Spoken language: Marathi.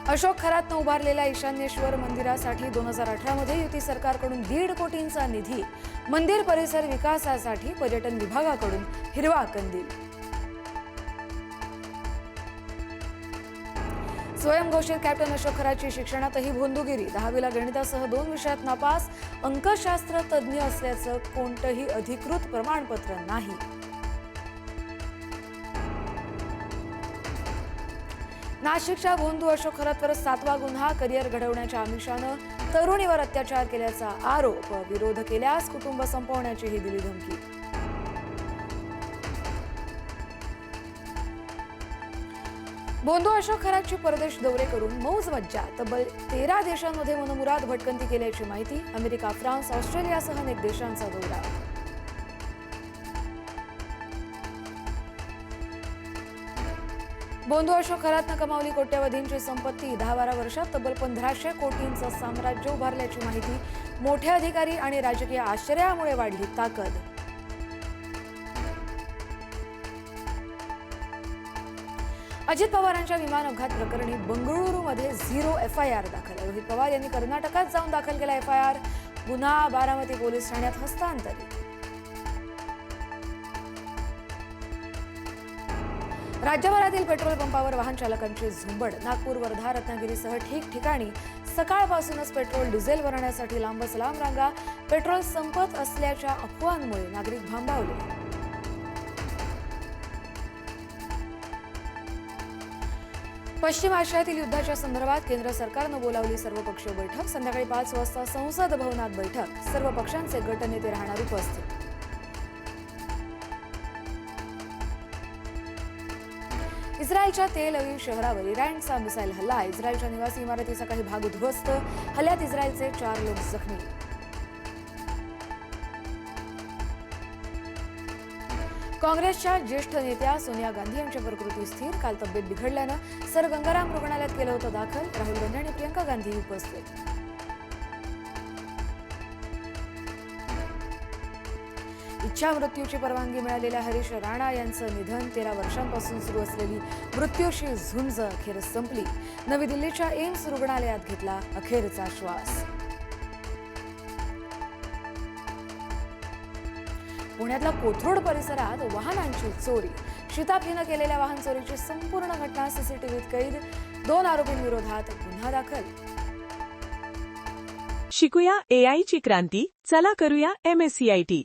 अशोक खरातनं उभारलेल्या ईशान्येश्वर मंदिरासाठी 2018 मध्ये युती सरकारकडून 1.5 कोटींचा निधी, मंदिर परिसर विकासासाठी पर्यटन विभागाकडून हिरवा कंदील. स्वयंघोषित कॅप्टन अशोक खरातची शिक्षणातही भोंदूगिरी. 10वीला गणितासह 2 विषयात नापास. अंकशास्त्र तज्ज्ञ असल्याचं कोणतंही अधिकृत प्रमाणपत्र नाही. नाशिकच्या भोंदू अशोक खरातवर 7वा गुन्हा. करिअर घडवण्याच्या आमिषानं तरुणीवर अत्याचार केल्याचा आरोप. विरोध केल्यास कुटुंब संपवण्याचीही दिली धमकी. भोंदू अशोक खरातची परदेश दौरे करून मौज मज्जा. तब्बल 13 देशांमध्ये मनमुराद भटकंती केल्याची माहिती. अमेरिका, फ्रान्स, ऑस्ट्रेलियासह अनेक देशांचा दौरा. भोंदू अशोक खरातनं कमावली कोट्यवधींची संपत्ती. 10-12 वर्षात तब्बल 1500 कोटींचं साम्राज्य उभारल्याची माहिती. मोठे अधिकारी आणि राजकीय आश्चर्यामुळे वाढली ताकद. अजित पवारांच्या विमान अपघात प्रकरणी बंगळुरूमध्ये 0 FIR दाखल. रोहित पवार यांनी कर्नाटकात जाऊन दाखल केला FIR. गुन्हा बारामती पोलीस ठाण्यात हस्तांतरित. राज्यभरातील पेट्रोल पंपावर वाहन चालकांची झुंबड. नागपूर, वर्धा, रत्नागिरीसह ठिकठिकाणी सकाळपासूनच पेट्रोल डिझेल भरण्यासाठी लांबच लांब रांगा. पेट्रोल संपत असल्याच्या अफवांमुळे नागरिक भांबावले. पश्चिम आशियातील युद्धाच्या संदर्भात केंद्र सरकारनं बोलावली सर्वपक्षीय बैठक. संध्याकाळी 5 वाजता संसद भवनात बैठक. सर्व पक्षांचे गटनेते राहणार उपस्थित. इस्रायलच्या तेल अवीव शहरावर इराणचा मिसाईल हल्ला. इस्रायलच्या निवासी इमारतीचा काही भाग उद्ध्वस्त. हल्ल्यात इस्रायलचे 4 लोक जखमी. काँग्रेसच्या ज्येष्ठ नेत्या सोनिया गांधी यांची प्रकृती स्थिर. काल तब्येत बिघडल्यानं सर गंगाराम रुग्णालयात केलं होतं दाखल. राहुल गांधी आणि प्रियंका गांधी उपस्थित. इच्छा मृत्यूची परवानगी मिळालेल्या हरीश राणा यांचं निधन. 13 वर्षांपासून सुरू असलेली मृत्यूशी झुंज अखेर संपली. नवी दिल्लीच्या एम्स रुग्णालयात घेतला अखेरचा श्वास. पुण्यातल्या कोथरूड परिसरात वाहनांची चोरी. शिताफीनं केलेल्या वाहन चोरीची संपूर्ण घटना सीसीटीव्हीत कैद. 2 आरोपींविरोधात गुन्हा दाखल. शिकूया AI ची क्रांती. चला करूया MSCIT.